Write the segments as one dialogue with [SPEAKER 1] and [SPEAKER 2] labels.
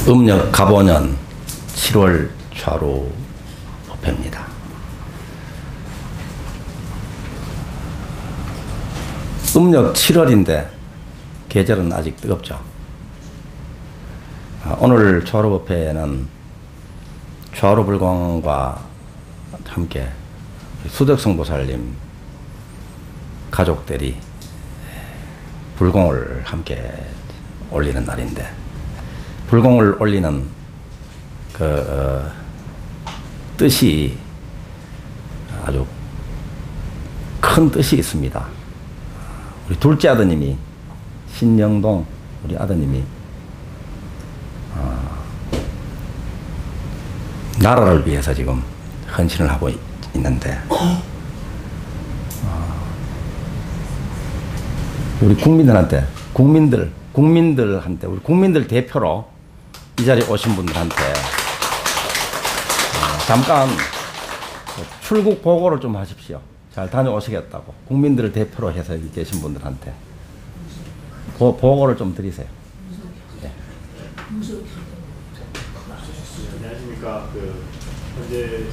[SPEAKER 1] 음력 갑오년 7월 좌로 법회입니다. 음력 7월인데 계절은 아직 뜨겁죠. 오늘 좌로 법회는 좌로 불공과 함께 수덕성보살님 가족들이 불공을 함께 올리는 날인데, 불공을 올리는 뜻이 아주 큰 뜻이 있습니다. 우리 둘째 아드님이, 신영동 우리 아드님이 나라를 위해서 지금 헌신을 하고 있는데, 우리 국민들한테 우리 국민들 대표로 이 자리에 오신 분들한테 잠깐 출국 보고를 좀 하십시오. 잘 다녀오시겠다고 국민들을 대표로 해서 여기 계신 분들한테 보고를 좀 드리세요. 네.
[SPEAKER 2] 안녕하십니까. 현재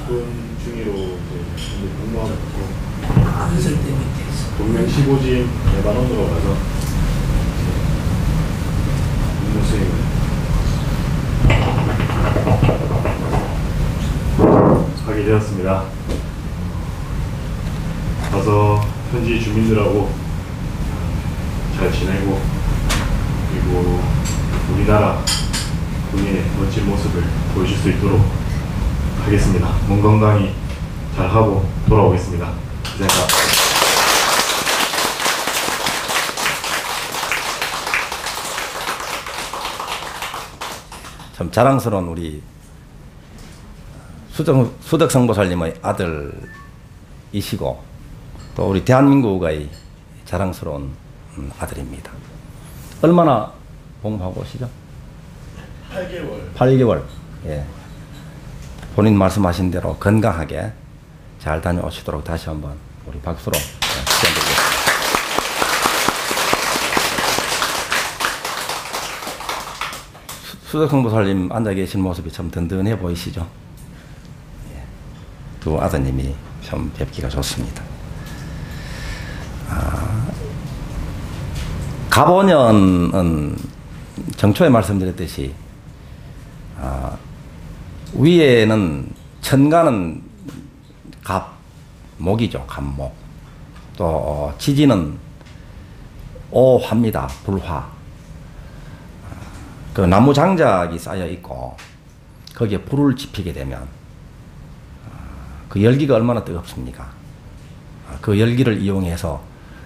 [SPEAKER 2] 군 중위로 복무하고 동명 15진 레바논으로 가서 임무 수행을 하게 되었습니다. 가서 현지 주민들하고 잘 지내고, 그리고 우리나라 군인의 멋진 모습을 보여줄 수 있도록 하겠습니다. 몸 건강히 잘하고 돌아오겠습니다. 감사합니다.
[SPEAKER 1] 참 자랑스러운 우리 수덕성보살님의 아들이시고, 또 우리 대한민국의 자랑스러운 아들입니다. 얼마나 복무하고 오시죠? 8개월. 예. 본인 말씀하신 대로 건강하게 잘 다녀오시도록 다시 한번 우리 박수로 시작드리겠습니다. 수덕성보살님 앉아 계신 모습이 참 든든해 보이시죠? 예. 두 아드님이 참 뵙기가 좋습니다. 갑오년은 정초에 말씀드렸듯이 위에는 천간은 갑목이죠. 갑목. 또 지지는 오화입니다. 불화. 그 나무 장작이 쌓여 있고 거기에 불을 지피게 되면 그 열기가 얼마나 뜨겁습니까? 그 열기를 이용해서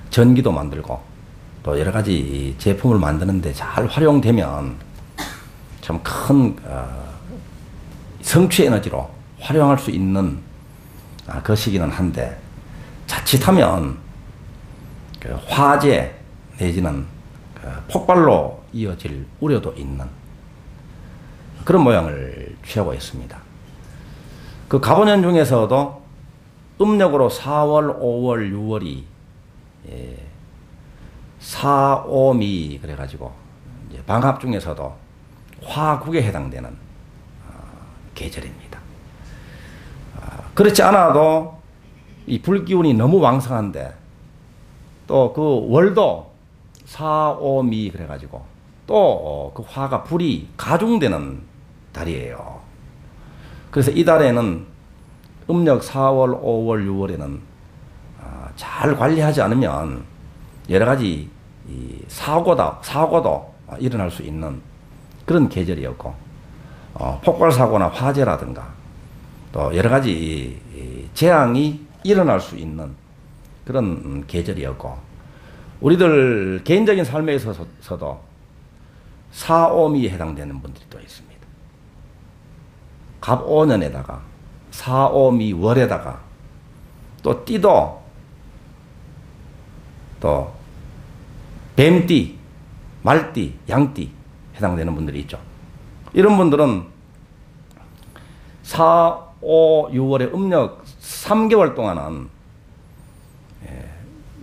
[SPEAKER 1] 전기도 만들고 또 여러 가지 제품을 만드는데 잘 활용되면 참 큰 성취 에너지로 활용할 수 있는 그 시기는 한데, 자칫하면 그 화재 내지는 폭발로 이어질 우려도 있는 그런 모양을 취하고 있습니다. 그 갑오년 중에서도 음력으로 4월, 5월, 6월이 사오미 그래가지고 방합 중에서도 화국에 해당되는 계절입니다. 그렇지 않아도 이 불기운이 너무 왕성한데 또 그 월도 사오미 그래가지고 또 그 화가 불이 가중되는 달이에요. 그래서 이 달에는 음력 4월, 5월, 6월에는 잘 관리하지 않으면 여러 가지 사고도 일어날 수 있는 그런 계절이었고, 폭발 사고나 화재라든가 또 여러 가지 재앙이 일어날 수 있는 그런 계절이었고, 우리들 개인적인 삶에 있어서도 사오미에 해당되는 분들이 또 있습니다. 갑오년에다가 사오미 월에다가 또 띠도 또 뱀띠, 말띠, 양띠 해당되는 분들이 있죠. 이런 분들은 4, 5, 6월에 음력 3개월 동안은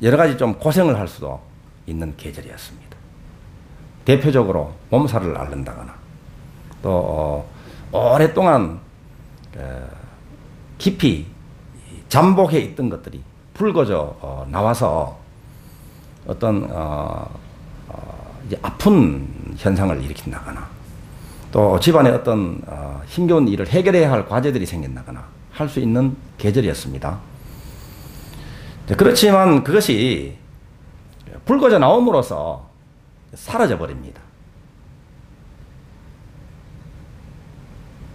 [SPEAKER 1] 여러 가지 좀 고생을 할 수도 있는 계절이었습니다. 대표적으로 몸살을 앓는다거나 또 오랫동안 깊이 잠복해 있던 것들이 불거져 나와서 어떤 이제 아픈 현상을 일으킨다거나 또 집안에 어떤 힘겨운 일을 해결해야 할 과제들이 생긴다거나 할 수 있는 계절이었습니다. 그렇지만 그것이 불거져 나옴으로써 사라져 버립니다.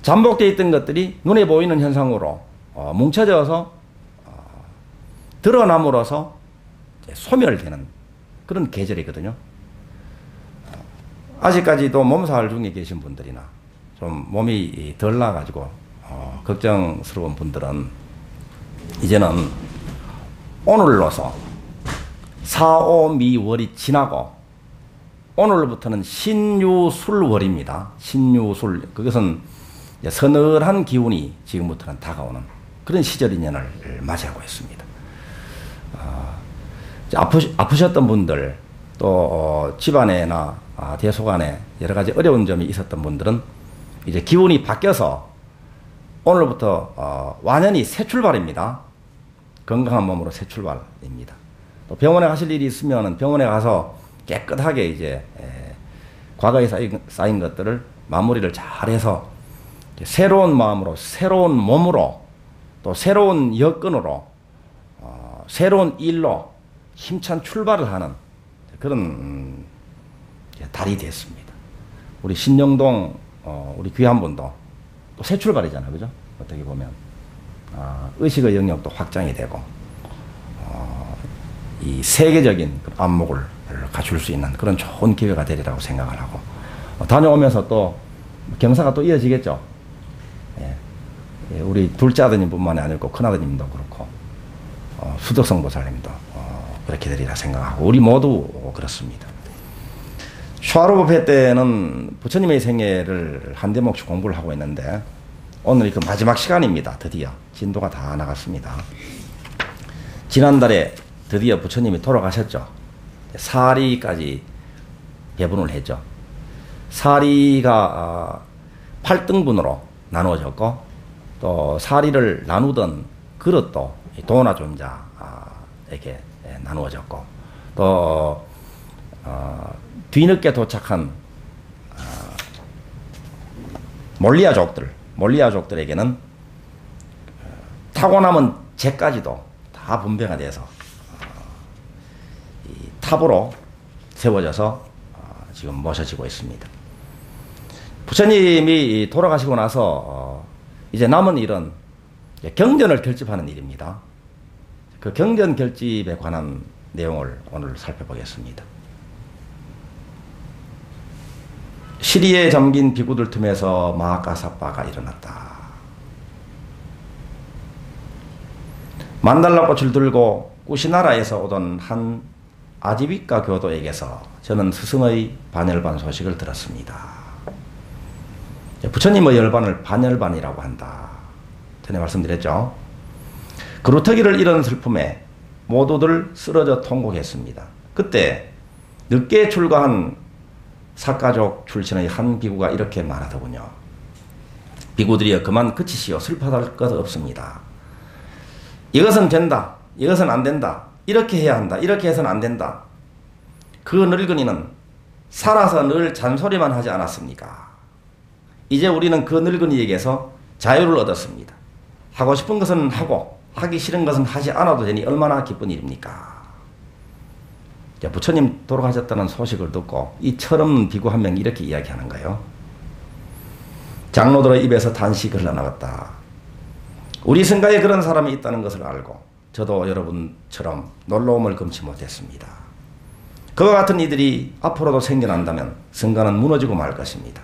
[SPEAKER 1] 잠복되어 있던 것들이 눈에 보이는 현상으로 뭉쳐져서 드러남으로써 소멸되는 그런 계절이거든요. 아직까지도 몸살 중에 계신 분들이나 좀 몸이 덜 나가지고 걱정스러운 분들은 이제는 오늘로서 4, 5, 미월이 지나고 오늘부터는 신유술월입니다. 신유술, 그것은 서늘한 기운이 지금부터는 다가오는 그런 시절인연을 맞이하고 있습니다. 아프셨던 분들 또 집안에나 대소간에 여러 가지 어려운 점이 있었던 분들은 이제 기운이 바뀌어서 오늘부터 완전히 새 출발입니다. 건강한 몸으로 새 출발입니다. 또 병원에 가실 일이 있으면 병원에 가서 깨끗하게 이제 과거에 쌓인 것들을 마무리를 잘해서 새로운 마음으로 새로운 몸으로 또 새로운 여건으로 새로운 일로 힘찬 출발을 하는 그런 달이 됐습니다. 우리 신영동 우리 귀한 분도 또 새 출발이잖아요, 그죠? 어떻게 보면 의식의 영역도 확장이 되고 이 세계적인 안목을 갖출 수 있는 그런 좋은 기회가 되리라고 생각을 하고 다녀오면서 또 경사가 또 이어지겠죠. 예, 우리 둘째 아드님뿐만이 아니고 큰 아드님도 그렇고 수덕성 보살님도 그렇게 되리라 생각하고 우리 모두 그렇습니다. 샤르보페 때는 부처님의 생애를 한 대목씩 공부를 하고 있는데 오늘이 그 마지막 시간입니다. 드디어 진도가 다 나갔습니다. 지난달에 드디어 부처님이 돌아가셨죠. 사리까지 배분을 했죠. 사리가 8등분으로 나누어졌고 또 사리를 나누던 그릇도 도나존자에게 나누어졌고 또 뒤늦게 도착한 몰리아족들에게는 타고남은 재까지도 다 분배가 돼서 이 탑으로 세워져서 지금 모셔지고 있습니다. 부처님이 돌아가시고 나서 이제 남은 일은 경전을 결집하는 일입니다. 그 경전 결집에 관한 내용을 오늘 살펴보겠습니다. 시리에 잠긴 비구들 틈에서 마하가사빠가 일어났다. 만달라꽃을 들고 꾸시나라에서 오던 한 아지비카 교도에게서 저는 스승의 반열반 소식을 들었습니다. 부처님의 열반을 반열반이라고 한다. 전에 말씀드렸죠. 그루터기를 잃은 슬픔에 모두들 쓰러져 통곡했습니다. 그때 늦게 출가한 사가족 출신의 한 비구가 이렇게 말하더군요. 비구들이여 그만 그치시오. 슬퍼할 것 없습니다. 이것은 된다. 이것은 안 된다. 이렇게 해야 한다. 이렇게 해서는 안 된다. 그 늙은이는 살아서 늘 잔소리만 하지 않았습니까? 이제 우리는 그 늙은이에게서 자유를 얻었습니다. 하고 싶은 것은 하고 하기 싫은 것은 하지 않아도 되니 얼마나 기쁜 일입니까? 부처님 돌아가셨다는 소식을 듣고 이 철없는 비구 한 명이 이렇게 이야기하는 거예요. 장로들의 입에서 단식이 흘러나갔다. 우리 성가에 그런 사람이 있다는 것을 알고 저도 여러분처럼 놀라움을 금치 못했습니다. 그와 같은 이들이 앞으로도 생겨난다면 성가는 무너지고 말 것입니다.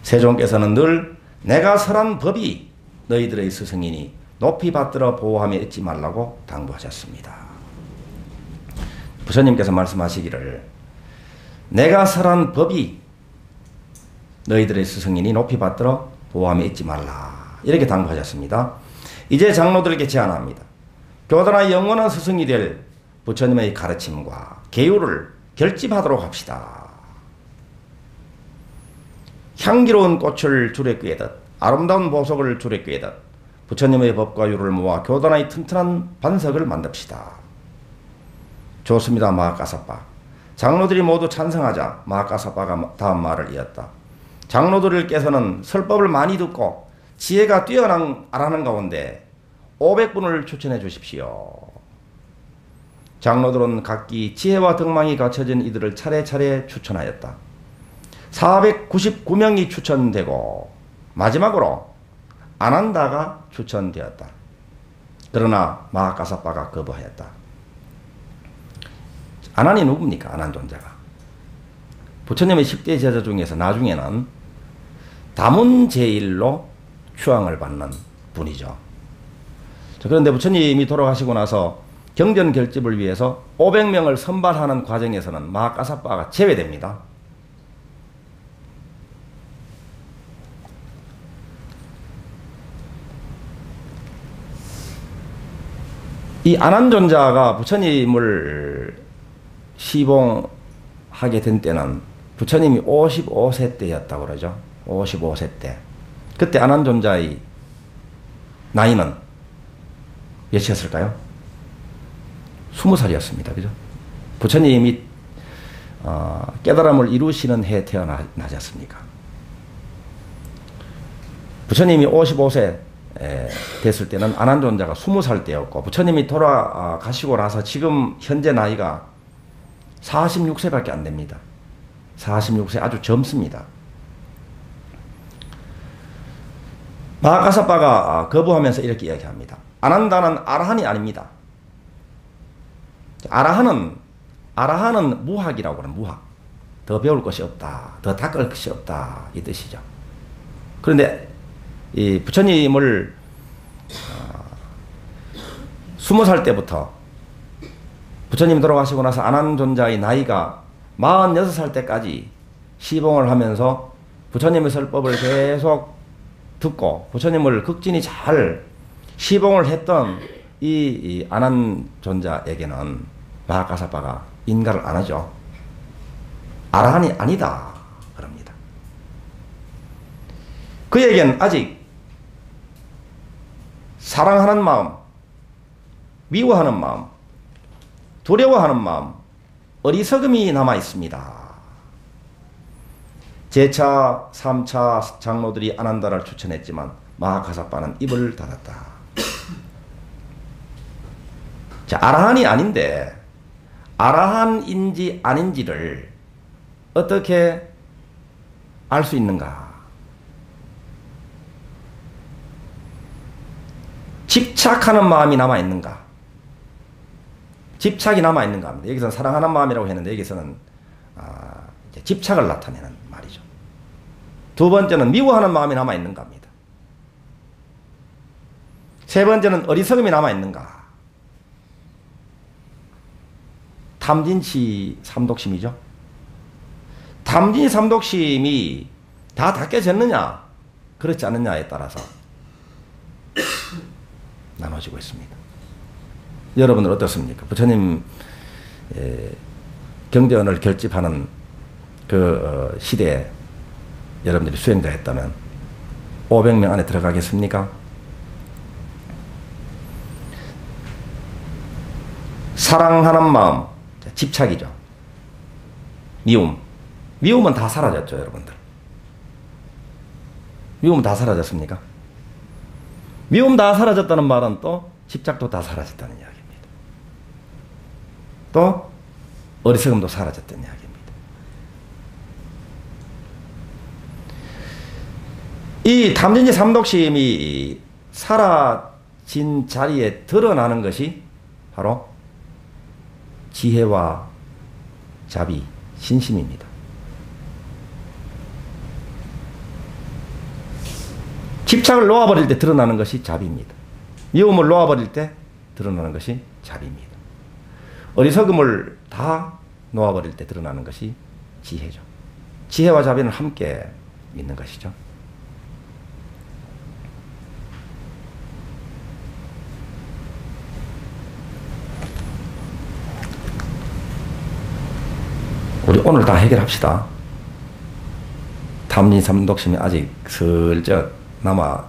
[SPEAKER 1] 세종께서는 늘 내가 설한 법이 너희들의 스승이니 높이 받들어 보호하며 잊지 말라고 당부하셨습니다. 부처님께서 말씀하시기를 내가 설한 법이 너희들의 스승이니 높이 받들어 보호하며 잊지 말라 이렇게 당부하셨습니다. 이제 장로들에게 제안합니다. 교단의 영원한 스승이 될 부처님의 가르침과 계율을 결집하도록 합시다. 향기로운 꽃을 줄에 꿰듯 아름다운 보석을 줄에 꿰듯 부처님의 법과 율을 모아 교단의 튼튼한 반석을 만듭시다. 좋습니다. 마하카사파. 장로들이 모두 찬성하자 마하카사파가 다음 말을 이었다. 장로들께서는 설법을 많이 듣고 지혜가 뛰어나는 가운데 500분을 추천해 주십시오. 장로들은 각기 지혜와 덕망이 갖춰진 이들을 차례차례 추천하였다. 499명이 추천되고 마지막으로 아난다가 추천되었다. 그러나 마하카사파가 거부하였다. 아난이 누굽니까? 아난존자가. 부처님의 10대 제자 중에서 나중에는 다문제일로 추앙을 받는 분이죠. 그런데 부처님이 돌아가시고 나서 경전 결집을 위해서 500명을 선발하는 과정에서는 마하카사파가 제외됩니다. 이 아난존자가 부처님을 시봉하게 된 때는 부처님이 55세 때였다고 그러죠. 55세 때. 그때 아난존자의 나이는 몇이었을까요? 20살이었습니다. 그죠? 부처님이 깨달음을 이루시는 해에 태어나지 않습니까? 부처님이 55세 됐을 때는 아난존자가 20살 때였고 부처님이 돌아가시고 나서 지금 현재 나이가 46세밖에 안 됩니다. 46세 아주 젊습니다. 마하카사파가 거부하면서 이렇게 이야기합니다. 아난다는 아라한이 아닙니다. 아라한은 무학이라고 그러는 무학. 더 배울 것이 없다. 더 닦을 것이 없다. 이 뜻이죠. 그런데 이 부처님을 20살 때부터 부처님이 돌아가시고 나서 아난존자의 나이가 46살 때까지 시봉을 하면서 부처님의 설법을 계속 듣고 부처님을 극진히 잘 시봉을 했던 이 아난존자에게는 마하카사파가 인가를 안 하죠. 아라한이 아니다 그럽니다. 그에겐 아직 사랑하는 마음, 미워하는 마음, 두려워하는 마음, 어리석음이 남아 있습니다. 제차, 3차 장로들이 아난다를 추천했지만 마하카사파는 입을 닫았다. 자, 아라한이 아닌데 아라한인지 아닌지를 어떻게 알 수 있는가? 집착하는 마음이 남아있는가? 집착이 남아있는가 합니다. 여기서는 사랑하는 마음이라고 했는데 여기서는 집착을 나타내는 말이죠. 두 번째는 미워하는 마음이 남아있는가 합니다. 세 번째는 어리석음이 남아있는가? 탐진치 삼독심이죠. 탐진치 삼독심이 다 닦여졌느냐 그렇지 않느냐에 따라서 나눠지고 있습니다. 여러분들 어떻습니까? 부처님 경전을 결집하는 그 시대에 여러분들이 수행자였다면 500명 안에 들어가겠습니까? 사랑하는 마음, 집착이죠. 미움은 다 사라졌죠, 여러분들. 미움은 다 사라졌습니까? 미움 다 사라졌다는 말은 또 집착도 다 사라졌다는 이야기입니다. 또 어리석음도 사라졌다는 이야기입니다. 이 탐진치 삼독심이 사라진 자리에 드러나는 것이 바로 지혜와 자비, 신심입니다. 집착을 놓아버릴 때 드러나는 것이 자비입니다. 미움을 놓아버릴 때 드러나는 것이 자비입니다. 어리석음을 다 놓아버릴 때 드러나는 것이 지혜죠. 지혜와 자비는 함께 있는 것이죠. 우리 오늘 다 해결합시다. 탐진 삼독심이 아직 슬쩍 남아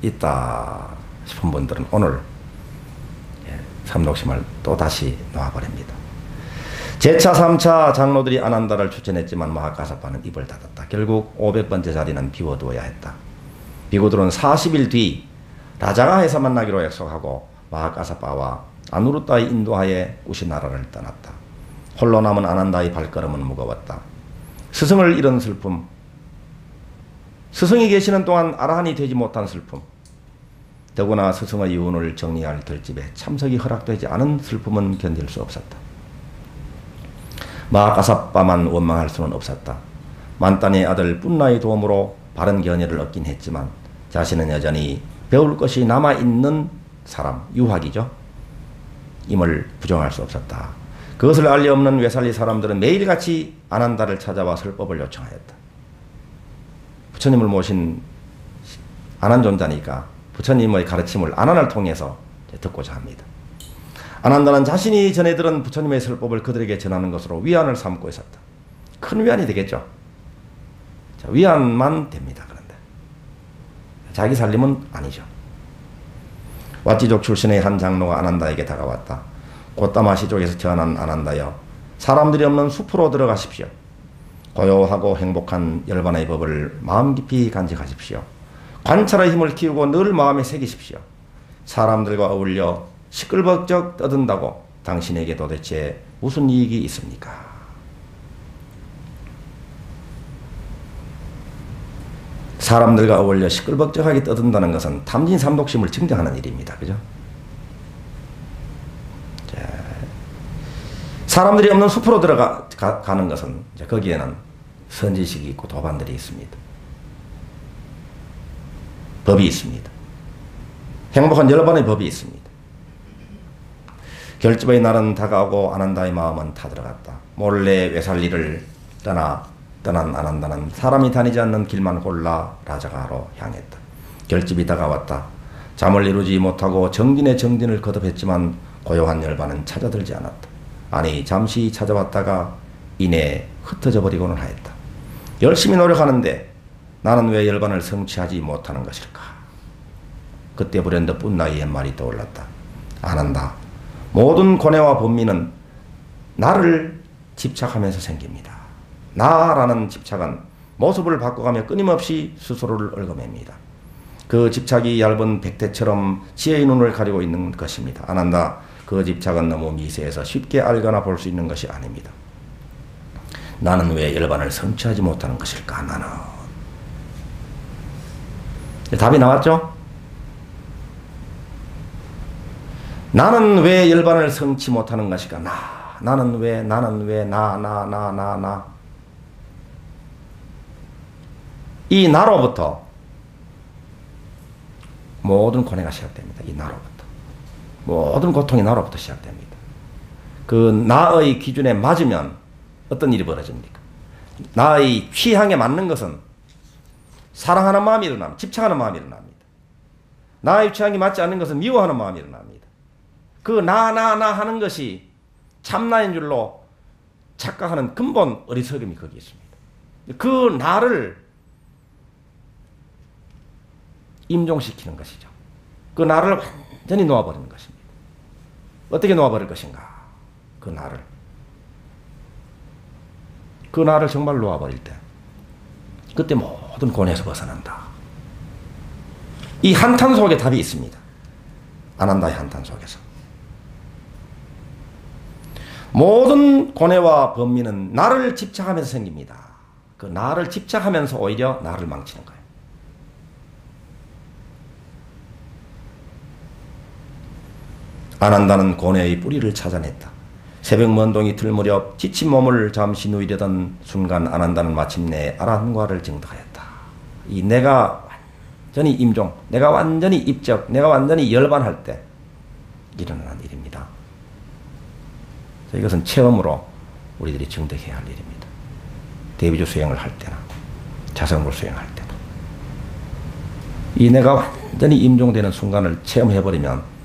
[SPEAKER 1] 있다 싶은 분들은 오늘 삼독심을 또 다시 놓아버립니다. 제차 3차 장로들이 아난다를 추천했지만 마하카사파는 입을 닫았다. 결국 500번째 자리는 비워두어야 했다. 비구들은 40일 뒤 라자가에서 만나기로 약속하고 마하카사파와 아누루타의 인도하에 우시나라를 떠났다. 홀로 남은 아난다의 발걸음은 무거웠다. 스승을 잃은 슬픔, 스승이 계시는 동안 아라한이 되지 못한 슬픔, 더구나 스승의 유언을 정리할 결집에 참석이 허락되지 않은 슬픔은 견딜 수 없었다. 마하카사파만 원망할 수는 없었다. 만단의 아들 뿐나의 도움으로 바른 견해를 얻긴 했지만 자신은 여전히 배울 것이 남아있는 사람, 유학이죠. 임을 부정할 수 없었다. 그것을 알리 없는 외살리 사람들은 매일같이 아난다를 찾아와 설법을 요청하였다. 부처님을 모신 아난존자니까 부처님의 가르침을 아난을 통해서 듣고자 합니다. 아난다는 자신이 전해 들은 부처님의 설법을 그들에게 전하는 것으로 위안을 삼고 있었다. 큰 위안이 되겠죠. 자, 위안만 됩니다. 그런데 자기 살림은 아니죠. 왓지족 출신의 한 장로가 아난다에게 다가왔다. 고타마시족에서 태어난 아난다여, 사람들이 없는 숲으로 들어가십시오. 고요하고 행복한 열반의 법을 마음 깊이 간직하십시오. 관찰의 힘을 키우고 늘 마음에 새기십시오. 사람들과 어울려 시끌벅적 떠든다고 당신에게 도대체 무슨 이익이 있습니까? 사람들과 어울려 시끌벅적하게 떠든다는 것은 탐진 삼독심을 증정하는 일입니다. 그죠? 사람들이 없는 숲으로 들어가는 것은 이제 거기에는 선지식이 있고 도반들이 있습니다. 법이 있습니다. 행복한 열반의 법이 있습니다. 결집의 날은 다가오고 아난다의 마음은 타들어갔다. 몰래 외살리를 떠난 아난다는 사람이 다니지 않는 길만 골라 라자가로 향했다. 결집이 다가왔다. 잠을 이루지 못하고 정진의 정진을 거듭했지만 고요한 열반은 찾아들지 않았다. 아니, 잠시 찾아왔다가 이내 흩어져 버리고는 하였다. 열심히 노력하는데 나는 왜 열반을 성취하지 못하는 것일까? 그때 불현듯 뿐나의 옛말이 떠올랐다. 아난다. 모든 고뇌와 번민은 나를 집착하면서 생깁니다. 나라는 집착은 모습을 바꿔가며 끊임없이 스스로를 얽어맵니다. 그 집착이 얇은 백태처럼 지혜의 눈을 가리고 있는 것입니다. 아난다. 그 집착은 너무 미세해서 쉽게 알거나 볼 수 있는 것이 아닙니다. 나는 왜 열반을 성취하지 못하는 것일까? 나는. 답이 나왔죠? 나는 왜 열반을 성취 못하는 것일까? 나는 왜, 나. 이 나로부터 모든 고뇌가 시작됩니다. 이 나로부터. 모든 고통이 나로부터 시작됩니다. 그 나의 기준에 맞으면 어떤 일이 벌어집니까? 나의 취향에 맞는 것은 사랑하는 마음이 일어납니다. 집착하는 마음이 일어납니다. 나의 취향이 맞지 않는 것은 미워하는 마음이 일어납니다. 그 나 하는 것이 참나인 줄로 착각하는 근본 어리석음이 거기 있습니다. 그 나를 임종시키는 것이죠. 그 나를 완전히 놓아버리는 것입니다. 어떻게 놓아버릴 것인가? 그 나를 정말 놓아버릴 때 그때 모든 고뇌에서 벗어난다. 이 한탄 속에 답이 있습니다. 아난다의 한탄 속에서. 모든 고뇌와 번민은 나를 집착하면서 생깁니다. 그 나를 집착하면서 오히려 나를 망치는 거예요. 아난다는 고뇌의 뿌리를 찾아냈다. 새벽 먼동이 틀 무렵 지친 몸을 잠시 누이려던 순간 아난다는 마침내 아란과를 증득하였다. 이 내가 완전히 임종, 내가 완전히 입적, 내가 완전히 열반할 때 일어나는 일입니다. 이것은 체험으로 우리들이 증득해야 할 일입니다. 대비주 수행을 할 때나 자성불 수행할 때도 이 내가 완전히 임종되는 순간을 체험해버리면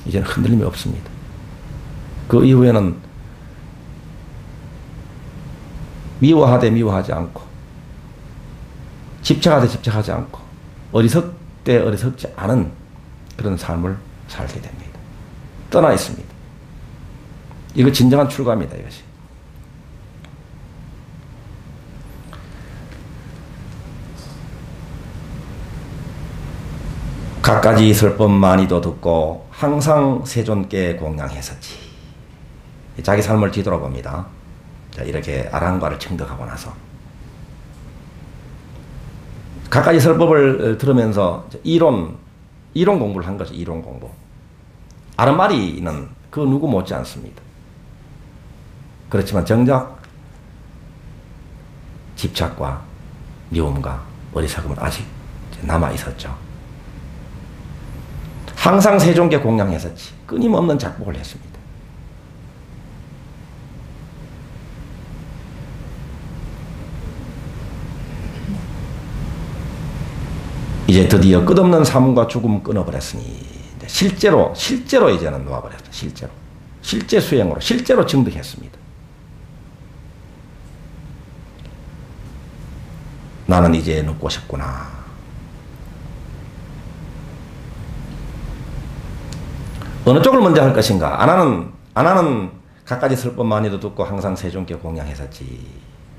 [SPEAKER 1] 이제는 흔들림이 없습니다. 그 이후에는 미워하되 미워하지 않고, 집착하되 집착하지 않고, 어리석되 어리석지 않은 그런 삶을 살게 됩니다. 떠나 있습니다. 이거 진정한 출가입니다, 이것이. 갖가지 설법 많이도 듣고 항상 세존께 공양했었지. 자기 삶을 뒤돌아봅니다. 자, 이렇게 아랑과를 청득하고 나서 갖가지 설법을 들으면서 이론 공부를 한 거죠. 이론 공부. 아르마리는 그 누구 못지 않습니다. 그렇지만 정작 집착과 미움과 어리석음은 아직 남아 있었죠. 항상 세존께 공양했었지. 끊임없는 작복을 했습니다. 이제 드디어 끝없는 삶과 죽음 끊어버렸으니 실제로 이제는 놓아버렸다. 실제 수행으로 실제로 증득했습니다. 나는 이제 눕고 싶구나. 어느 쪽을 먼저 할 것인가? 안 하는 갖가지 설법만이도 듣고 항상 세존께 공양했었지.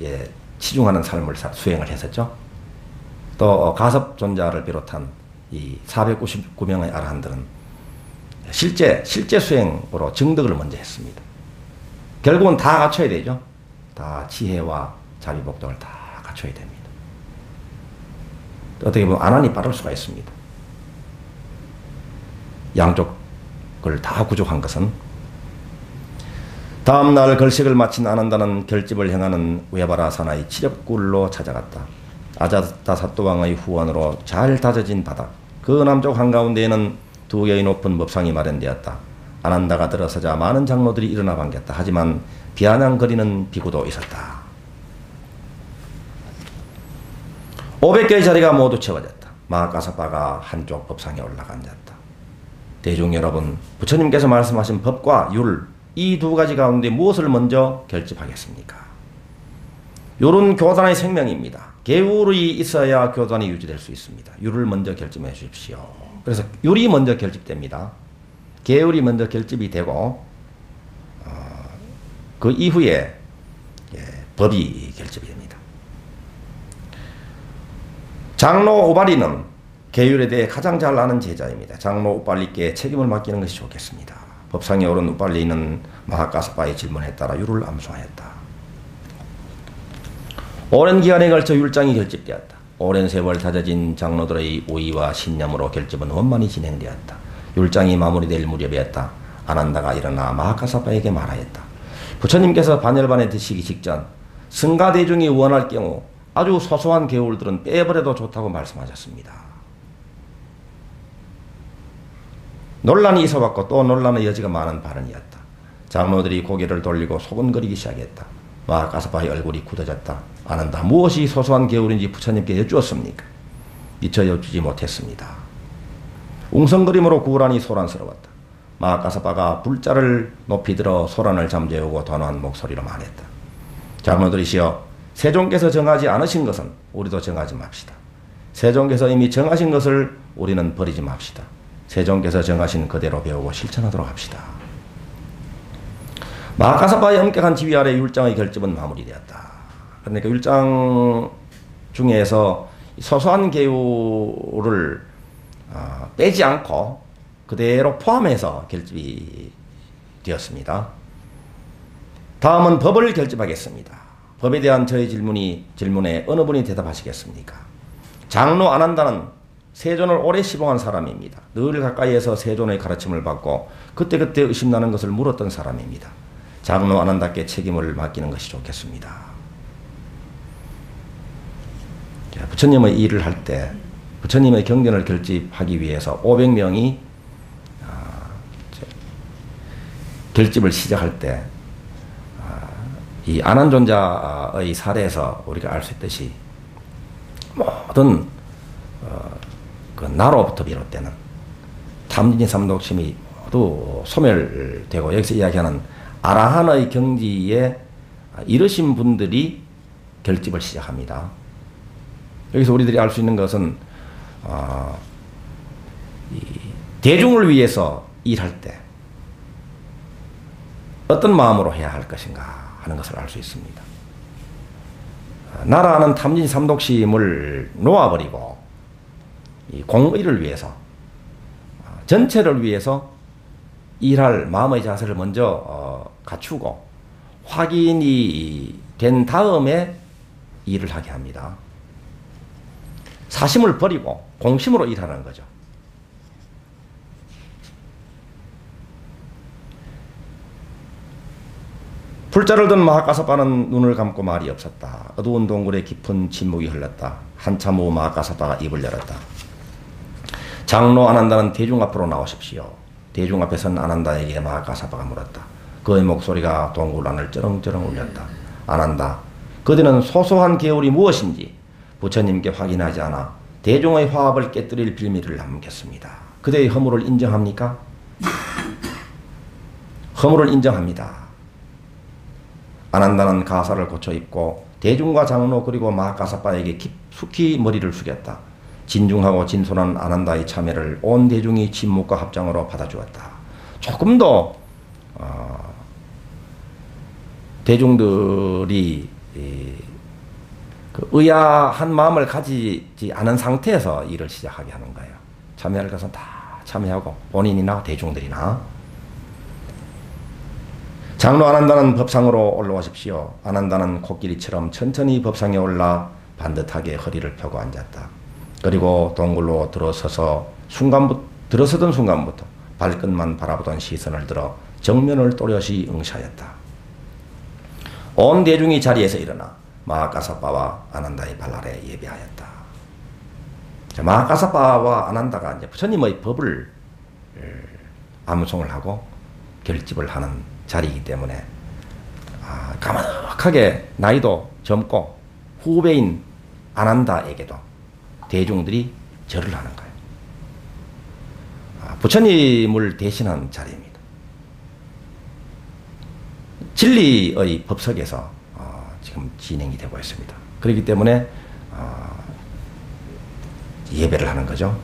[SPEAKER 1] 예, 치중하는 삶을 수행을 했었죠. 또 가섭존자를 비롯한 이 499명의 아라한들은 실제 수행으로 증득을 먼저 했습니다. 결국은 다 갖춰야 되죠. 다 지혜와 자비복덕을 다 갖춰야 됩니다. 어떻게 보면 안한이 빠를 수가 있습니다. 양쪽을 다 구족한 것은 다음날 걸식을 마친 아난다는 결집을 행하는 우에바라 사나이 치렵굴로 찾아갔다. 아자타 사또왕의 후원으로 잘 다져진 바닥 그 남쪽 한가운데에는 두 개의 높은 법상이 마련되었다. 아난다가 들어서자 많은 장로들이 일어나 반겼다. 하지만 비아냥거리는 비구도 있었다. 500개의 자리가 모두 채워졌다. 마하가사파가 한쪽 법상에 올라가 앉았다. 대중 여러분, 부처님께서 말씀하신 법과 율, 이 두 가지 가운데 무엇을 먼저 결집하겠습니까? 율은 교단의 생명입니다. 계율이 있어야 교단이 유지될 수 있습니다. 율을 먼저 결집해 주십시오. 그래서 율이 먼저 결집됩니다. 계율이 먼저 결집이 되고 그 이후에 법이 결집이 됩니다. 장로 오발리는 계율에 대해 가장 잘 아는 제자입니다. 장로 우빨리께 책임을 맡기는 것이 좋겠습니다. 법상에 오른 우빨리는 마하가사파의 질문에 따라 율을 암송하였다. 오랜 기간에 걸쳐 율장이 결집되었다. 오랜 세월 다져진 장로들의 오의와 신념으로 결집은 원만히 진행되었다. 율장이 마무리될 무렵이었다. 아난다가 일어나 마하가사파에게 말하였다. 부처님께서 반열반에 드시기 직전 승가대중이 원할 경우 아주 소소한 계율들은 빼버려도 좋다고 말씀하셨습니다. 논란이 있어왔고 또 논란의 여지가 많은 발언이었다. 장로들이 고개를 돌리고 소곤거리기 시작했다. 마하가사파의 얼굴이 굳어졌다. 아난다. 무엇이 소소한 계율인지 부처님께 여쭈었습니까? 미처 여쭈지 못했습니다. 웅성거림으로 구란이 소란스러웠다. 마하가사파가 불자를 높이 들어 소란을 잠재우고 단호한 목소리로 말했다. 장로들이시여, 세종께서 정하지 않으신 것은 우리도 정하지 맙시다. 세종께서 이미 정하신 것을 우리는 버리지 맙시다. 세종께서 정하신 그대로 배우고 실천하도록 합시다. 마하가사파의 엄격한 지휘 아래 율장의 결집은 마무리되었다. 그러니까 율장 중에서 소소한 계율을 빼지 않고 그대로 포함해서 결집이 되었습니다. 다음은 법을 결집하겠습니다. 법에 대한 저의 질문에 어느 분이 대답하시겠습니까? 장로 아난다는 세존을 오래 시봉한 사람입니다. 늘 가까이에서 세존의 가르침을 받고 그때그때 의심나는 것을 물었던 사람입니다. 장로 아난다께 책임을 맡기는 것이 좋겠습니다. 부처님의 일을 할 때 부처님의 경전을 결집하기 위해서 500명이 결집을 시작할 때 이 아난존자의 사례에서 우리가 알 수 있듯이 모든 그 나로부터 비롯되는 탐진이 삼독심이 모두 소멸되고 여기서 이야기하는 아라한의 경지에 이르신 분들이 결집을 시작합니다. 여기서 우리들이 알 수 있는 것은 이 대중을 위해서 일할 때 어떤 마음으로 해야 할 것인가 하는 것을 알 수 있습니다. 나라는 탐진 삼독심을 놓아버리고 이 공의를 위해서 전체를 위해서 일할 마음의 자세를 먼저 갖추고 확인이 된 다음에 일을 하게 합니다. 사심을 버리고 공심으로 일하는 거죠. 불자를 든 마하가사바는 눈을 감고 말이 없었다. 어두운 동굴에 깊은 침묵이 흘렀다. 한참 후 마하가사바가 입을 열었다. 장로 아난다는 대중 앞으로 나오십시오. 대중 앞에 선 아난다에게 마하가사바가 물었다. 그의 목소리가 동굴 안을 쩌렁쩌렁 울렸다. 아난다, 그대는 소소한 계율이 무엇인지 부처님께 확인하지 않아 대중의 화합을 깨뜨릴 빌미를 남겼습니다. 그대의 허물을 인정합니까? 허물을 인정합니다. 아난다는 가사를 고쳐 입고 대중과 장로 그리고 마하가사바에게 깊숙이 머리를 숙였다. 진중하고 진솔한 아난다의 참회를 온 대중이 침묵과 합장으로 받아주었다. 조금 더 대중들이 그 의아한 마음을 가지지 않은 상태에서 일을 시작하게 하는 거예요. 참여할 것은 다 참여하고 본인이나 대중들이나. 장로 아난다는 법상으로 올라오십시오. 아난다는 코끼리처럼 천천히 법상에 올라 반듯하게 허리를 펴고 앉았다. 그리고 동굴로 들어서던 순간부터 발끝만 바라보던 시선을 들어 정면을 또렷이 응시하였다. 온 대중이 자리에서 일어나 마하가사바와 아난다의 발 아래 예배하였다. 마하가사바와 아난다가 이제 부처님의 법을 암송을 하고 결집을 하는 자리이기 때문에 까마득하게 나이도 젊고 후배인 아난다에게도 대중들이 절을 하는 거예요. 부처님을 대신한 자리입니다. 진리의 법석에서 지금 진행이 되고 있습니다. 그렇기 때문에 예배를 하는 거죠.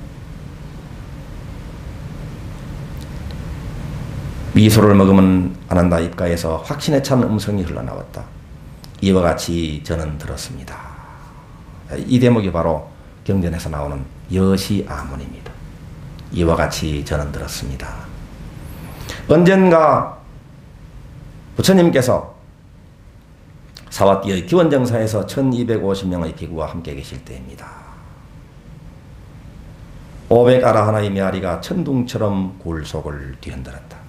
[SPEAKER 1] 미소를 머금은 아난다 입가에서 확신에 찬 음성이 흘러나왔다. 이와 같이 저는 들었습니다. 이 대목이 바로 경전에서 나오는 여시아문입니다. 이와 같이 저는 들었습니다. 언젠가 부처님께서 사와띠의 기원정사에서 1250명의 비구와 함께 계실 때입니다. 500아라하나의 메아리가 천둥처럼 굴속을 뒤흔들었다.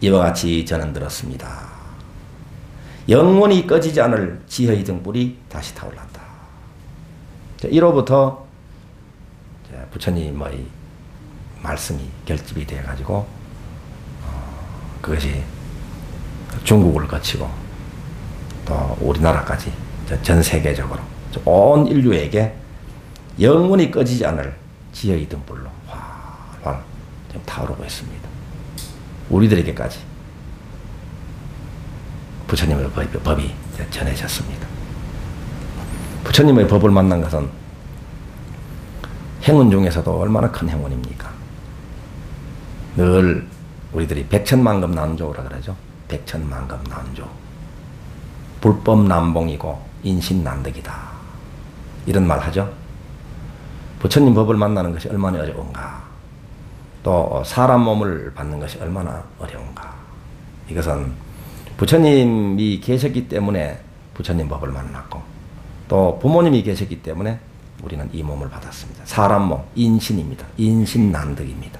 [SPEAKER 1] 이와 같이 저는 들었습니다. 영원히 꺼지지 않을 지혜의 등불이 다시 타올랐다. 1호부터 부처님의 말씀이 결집이 되어가지고 그것이 중국을 거치고 또 우리나라까지 전 세계적으로 온 인류에게 영원히 꺼지지 않을 지혜의 등불로 활활 타오르고 있습니다. 우리들에게까지 부처님의 법이 전해졌습니다. 부처님의 법을 만난 것은 행운 중에서도 얼마나 큰 행운입니까? 늘 우리들이 백천만급 난조라 그러죠. 백천만급 난조. 불법 난봉이고 인신난득이다. 이런 말 하죠. 부처님 법을 만나는 것이 얼마나 어려운가. 또 사람 몸을 받는 것이 얼마나 어려운가. 이것은 부처님이 계셨기 때문에 부처님 법을 만났고 또 부모님이 계셨기 때문에 우리는 이 몸을 받았습니다. 사람 몸, 인신입니다. 인신난득입니다.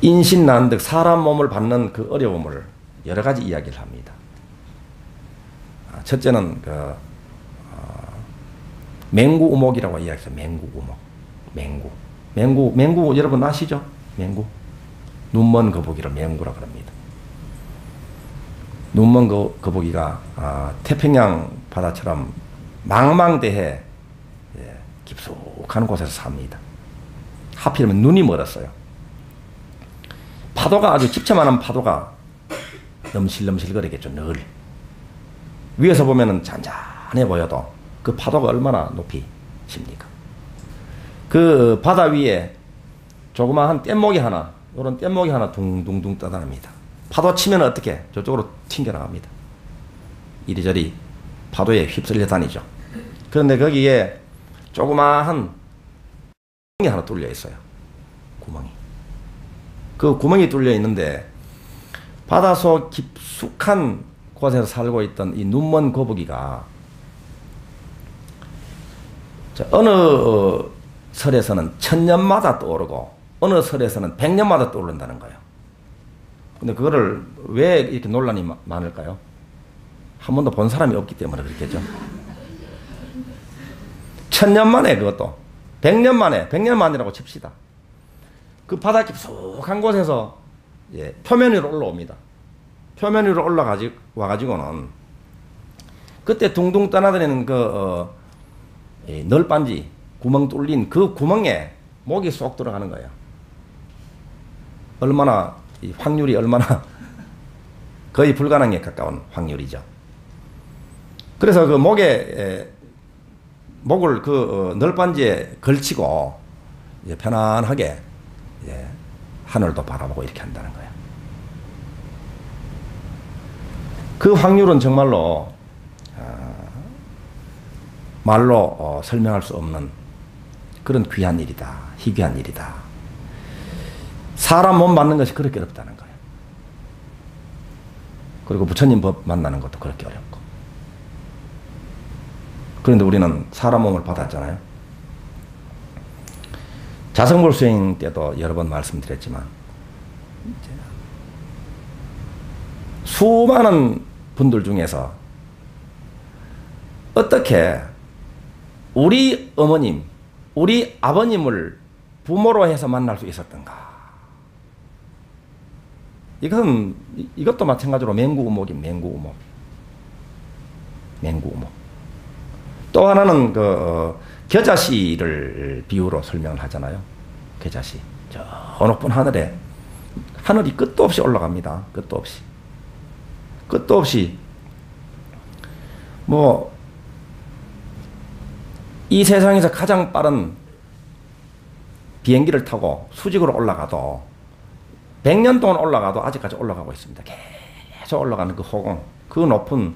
[SPEAKER 1] 인신난득, 사람 몸을 받는 그 어려움을 여러 가지 이야기를 합니다. 첫째는 맹구우목이라고 이야기해요. 맹구우목. 맹구 여러분 아시죠? 맹구. 눈먼 거북이를 맹구라고 합니다. 눈먼 거북이가 태평양 바다처럼 망망대해 깊숙한 곳에서 삽니다. 하필이면 눈이 멀었어요. 파도가 아주 집채만한 파도가 넘실넘실 거리겠죠. 늘. 위에서 보면은 잔잔해 보여도 그 파도가 얼마나 높이 칩니까? 그 바다 위에 조그마한 뗏목이 하나, 이런 뗏목이 하나 둥둥둥 떠다닙니다. 파도 치면 어떻게? 저쪽으로 튕겨나갑니다. 이리저리 파도에 휩쓸려 다니죠. 그런데 거기에 조그마한 구멍이 하나 뚫려 있어요. 구멍이. 그 구멍이 뚫려 있는데 바닷속 깊숙한 곳에서 살고 있던 이 눈먼 거북이가 어느 설에서는 1000년마다 떠오르고 어느 설에서는 100년마다 떠오른다는 거예요. 근데 그거를 왜 이렇게 논란이 많을까요? 한 번도 본 사람이 없기 때문에 그렇겠죠. 1000년 만에 그것도 100년 만에 100년 만이라고 칩시다. 그 바다 깊숙한 곳에서 표면 위로 올라옵니다. 표면 위로 와가지고는 그때 둥둥 떠나다니는 그 널빤지 구멍 뚫린 그 구멍에 목이 쏙 들어가는 거예요. 얼마나 이 확률이 얼마나 거의 불가능에 가까운 확률이죠. 그래서 그 목을 그 널빤지에 걸치고 편안하게 하늘도 바라보고 이렇게 한다는 거예요. 그 확률은 정말로 말로 설명할 수 없는 그런 귀한 일이다. 희귀한 일이다. 사람 몸 맞는 것이 그렇게 어렵다는 거예요. 그리고 부처님 법 만나는 것도 그렇게 어렵고. 그런데 우리는 사람 몸을 받았잖아요. 자성불 수행 때도 여러 번 말씀드렸지만 수많은 분들 중에서 어떻게 우리 어머님, 우리 아버님을 부모로 해서 만날 수 있었던가. 이것도 마찬가지로 맹구우목입니다. 맹구우목. 맹구우목. 또 하나는 겨자씨를 비유로 설명을 하잖아요. 겨자씨. 저 높은 하늘에 하늘이 끝도 없이 올라갑니다. 끝도 없이. 끝도 없이 이 세상에서 가장 빠른 비행기를 타고 수직으로 올라가도 100년 동안 올라가도 아직까지 올라가고 있습니다. 계속 올라가는 그 호공, 그 높은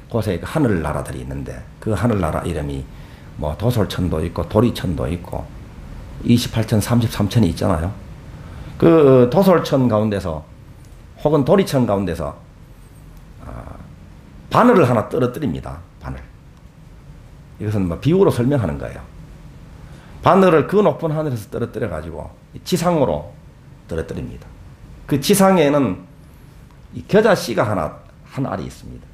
[SPEAKER 1] 곳에 그 하늘나라들이 있는데 그 하늘나라 이름이 도솔천도 있고 도리천도 있고 28천, 33천이 있잖아요. 그 도솔천 가운데서 혹은 도리천 가운데서 바늘을 하나 떨어뜨립니다. 바늘. 이것은 비유로 설명하는 거예요. 바늘을 그 높은 하늘에서 떨어뜨려 가지고 지상으로 떨어뜨립니다. 그 지상에는 이 겨자씨가 한 알이 있습니다.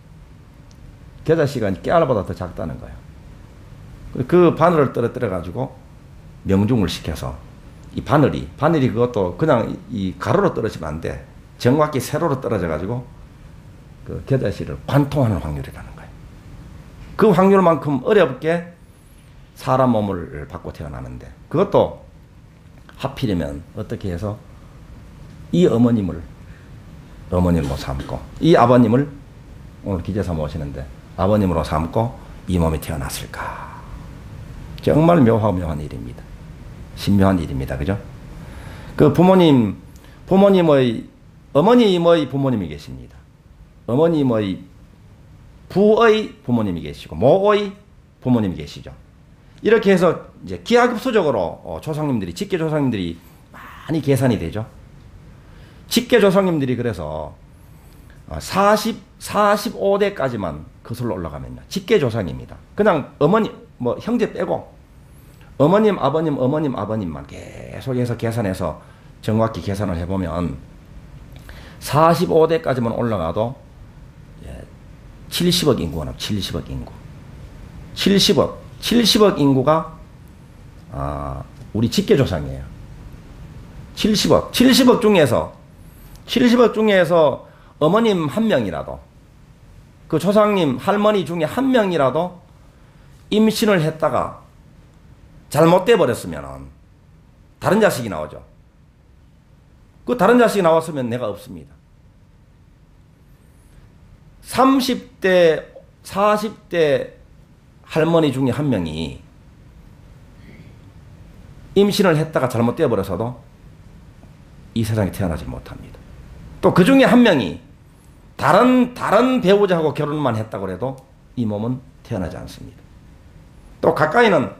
[SPEAKER 1] 겨자씨가 깨알보다 더 작다는 거예요. 그 바늘을 떨어뜨려 가지고 명중을 시켜서 이 바늘이 그것도 그냥 이 가로로 떨어지면 안 돼. 정확히 세로로 떨어져 가지고 그 겨자씨를 관통하는 확률이라는 거예요. 그 확률만큼 어렵게 사람 몸을 받고 태어나는데 그것도 하필이면 어떻게 해서 이 어머님으로 삼고 이 아버님을 오늘 기재사 모시는데 아버님으로 삼고 이 몸이 태어났을까. 정말 묘한 일입니다. 신묘한 일입니다. 그죠? 그 어머님의 부모님이 계십니다. 어머님의 부의 부모님이 계시고 모의 부모님이 계시죠. 이렇게 해서 이제 기하급수적으로 조상님들이 직계 조상님들이 많이 계산이 되죠. 직계 조상님들이 그래서 45대까지만 거슬러 올라가면요. 직계 조상입니다. 그냥 어머니 형제 빼고 어머님 아버님만 계속해서 계산해서 정확히 계산을 해보면 45대까지만 올라가도 70억 인구가 나옵니다. 70억 인구. 70억 인구가 우리 직계조상이에요. 70억 중에서 어머님 한 명이라도 그 조상님 할머니 중에 한 명이라도 임신을 했다가 잘못돼 버렸으면 다른 자식이 나오죠. 그 다른 자식이 나왔으면 내가 없습니다. 30대 40대 할머니 중에 한 명이 임신을 했다가 잘못되어 버려서도 이 세상에 태어나지 못합니다. 또 그 중에 한 명이 다른 배우자하고 결혼만 했다고 해도 이 몸은 태어나지 않습니다. 또 가까이는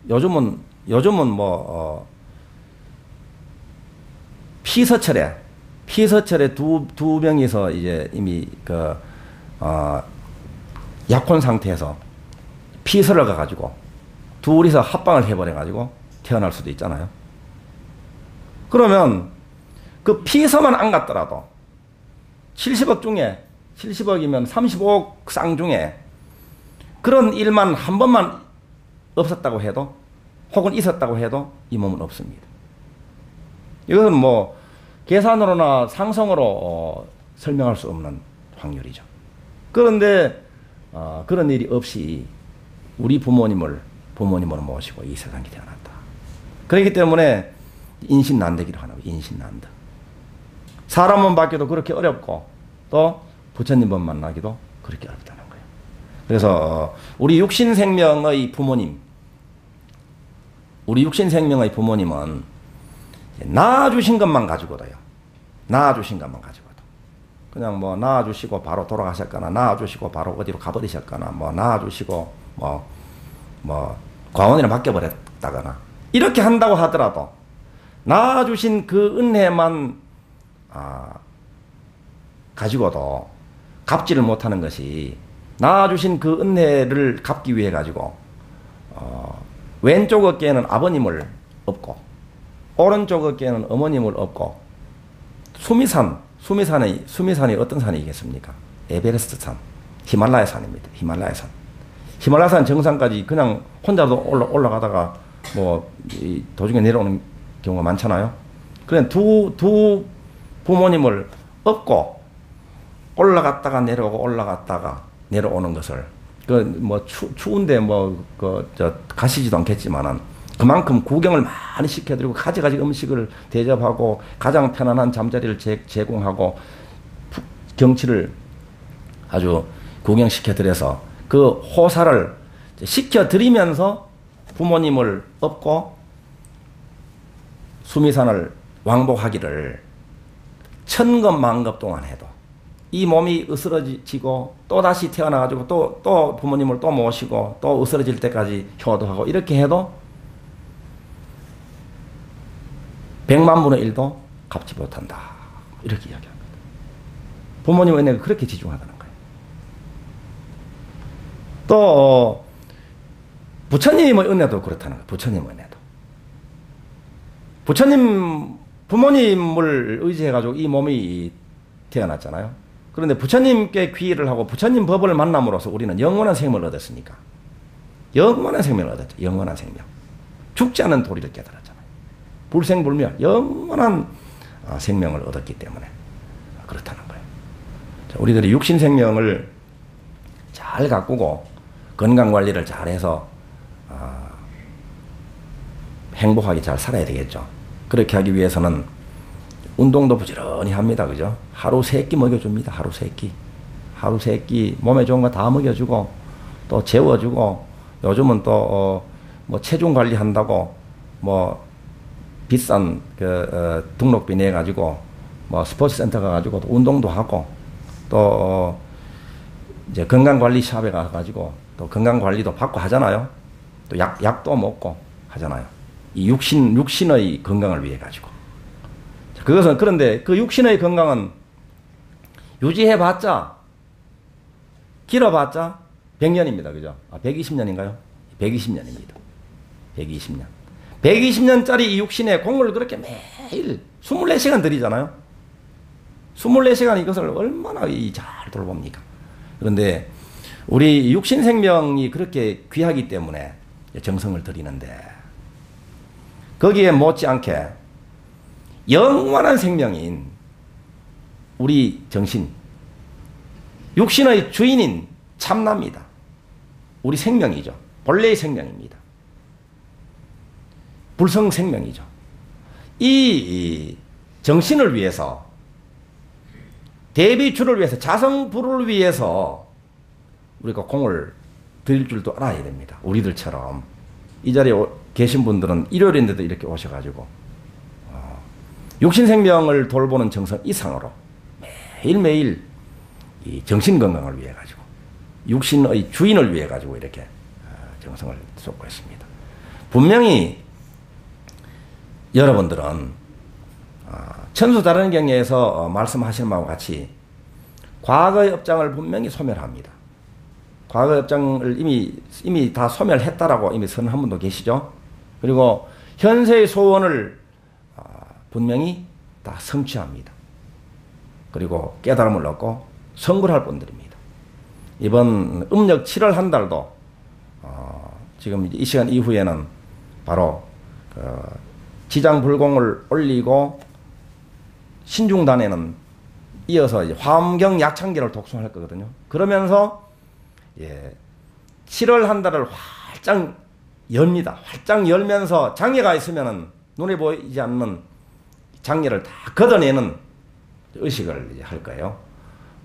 [SPEAKER 1] 요즘은 뭐 피서철에 두 명이서 이제 이미 약혼 상태에서 피서를 가가지고 둘이서 합방을 해버려가지고 태어날 수도 있잖아요. 그러면 그 피서만 안 갔더라도 70억 중에 70억이면 35억 쌍 중에 그런 일만 한 번만 없었다고 해도 혹은 있었다고 해도 이 몸은 없습니다. 이것은 뭐 계산으로나 상성으로 설명할 수 없는 확률이죠. 그런데 그런 일이 없이 우리 부모님을 모시고 이 세상에 태어났다. 그렇기 때문에 인신난대기로 하는 거예요. 인신난대. 사람 몸 받기도 그렇게 어렵고 또 부처님 몸 만나기도 그렇게 어렵다는 거예요. 그래서 우리 육신생명의 부모님은 낳아주신 것만 가지고도요. 낳아주신 것만 가지고도. 그냥 뭐 낳아주시고 바로 돌아가셨거나 낳아주시고 바로 어디로 가버리셨거나 뭐 낳아주시고 뭐 과원이나 바뀌어버렸다거나 이렇게 한다고 하더라도 낳아주신 그 은혜만 가지고도 갚지를 못하는 것이 낳아주신 그 은혜를 갚기 위해 가지고 왼쪽 어깨에는 아버님을 업고 오른쪽 어깨에는 어머님을 업고 수미산이 어떤 산이겠습니까? 에베레스트 산, 히말라야 산입니다. 히말라야 산. 히말라야 산 정상까지 그냥 혼자도 올라가다가 뭐 도중에 내려오는 경우가 많잖아요. 그래 두 부모님을 업고 올라갔다가 내려오는 것을 뭐 추운데 가시지도 않겠지만은 그만큼 구경을 많이 시켜드리고 가지가지 음식을 대접하고 가장 편안한 잠자리를 제공하고 경치를 아주 구경시켜드려서 그 호사를 시켜드리면서 부모님을 업고 수미산을 왕복하기를 천겁 만겁 동안 해도 이 몸이 으스러지고 또 다시 태어나가지고 또 부모님을 또 모시고 또 으스러질 때까지 효도하고 이렇게 해도 100만 분의 1도 갚지 못한다. 이렇게 이야기합니다. 부모님 은혜가 그렇게 지중하다는 거예요. 또 부처님의 은혜도 그렇다는 거예요. 부처님 은혜도. 부모님을 의지해가지고 이 몸이 태어났잖아요. 그런데 부처님께 귀의를 하고 부처님 법을 만남으로써 우리는 영원한 생명을 얻었으니까. 영원한 생명을 얻었죠. 영원한 생명. 죽지 않은 도리를 깨달았잖아요. 불생불멸, 영원한 생명을 얻었기 때문에 그렇다는 거예요. 자, 우리들이 육신 생명을 잘 가꾸고 건강관리를 잘해서 행복하게 잘 살아야 되겠죠. 그렇게 하기 위해서는 운동도 부지런히 합니다. 그죠? 하루 3끼 먹여줍니다. 하루 3끼. 하루 3끼 몸에 좋은 거 다 먹여주고 또 재워주고 요즘은 또 뭐 체중 관리한다고 뭐 비싼 등록비 내 가지고 뭐 스포츠 센터 가 가지고 운동도 하고 또 이제 건강관리 샵에 가 가지고 또 건강관리도 받고 하잖아요. 또 약도 먹고 하잖아요. 이 육신의 건강을 위해 가지고. 그것은 그런데 그 육신의 건강은 유지해봤자 길어봤자 100년입니다. 그죠? 120년인가요? 120년입니다. 120년. 120년짜리 이 육신에 공을 그렇게 매일 24시간 들이잖아요. 24시간 이것을 얼마나 잘 돌봅니까? 그런데 우리 육신 생명이 그렇게 귀하기 때문에 정성을 들이는데 거기에 못지않게 영원한 생명인 우리 정신, 육신의 주인인 참나입니다. 우리 생명이죠. 본래의 생명입니다. 불성생명이죠. 이 정신을 위해서 대비줄을 위해서, 자성불을 위해서 우리가 공을 들일 줄도 알아야 됩니다. 우리들처럼. 이 자리에 계신 분들은 일요일인데도 이렇게 오셔가지고 육신생명을 돌보는 정성 이상으로 매일매일 이 정신건강을 위해 가지고, 육신의 주인을 위해 가지고 이렇게 정성을 쏟고 있습니다. 분명히 여러분들은 천수다른경에서 말씀하시는 바와 같이 과거의 업장을 분명히 소멸합니다. 과거의 업장을 이미 다 소멸했다라고 이미 선언한 분도 계시죠. 그리고 현세의 소원을 분명히 다 성취합니다. 그리고 깨달음을 얻고 성불할 분들입니다. 이번 음력 7월 한 달도 지금 이 시간 이후에는 바로 지장불공을 올리고 신중단에는 이어서 화엄경 약창기를 독송할 거거든요. 그러면서 7월 한 달을 활짝 엽니다. 활짝 열면서 장애가 있으면은 눈에 보이지 않는 장애를 다 걷어내는 의식을 이제 할 거예요.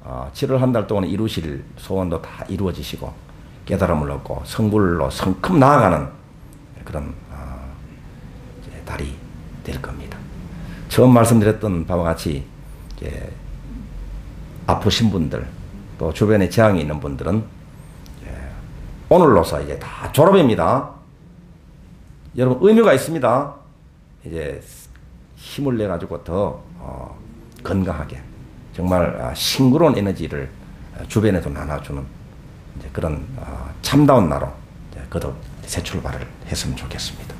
[SPEAKER 1] 7월 한 달 동안 이루실 소원도 다 이루어지시고 깨달음을 얻고 성불로 성큼 나아가는 그런 달이 될 겁니다. 처음 말씀드렸던 바와 같이 아프신 분들, 또 주변에 재앙이 있는 분들은 오늘로서 이제 다 졸업입니다. 여러분 의미가 있습니다. 이제 힘을 내 가지고 더 건강하게 정말 싱그러운 에너지를 주변에도 나눠주는 이제 그런 참다운 나로 거듭 새 출발을 했으면 좋겠습니다.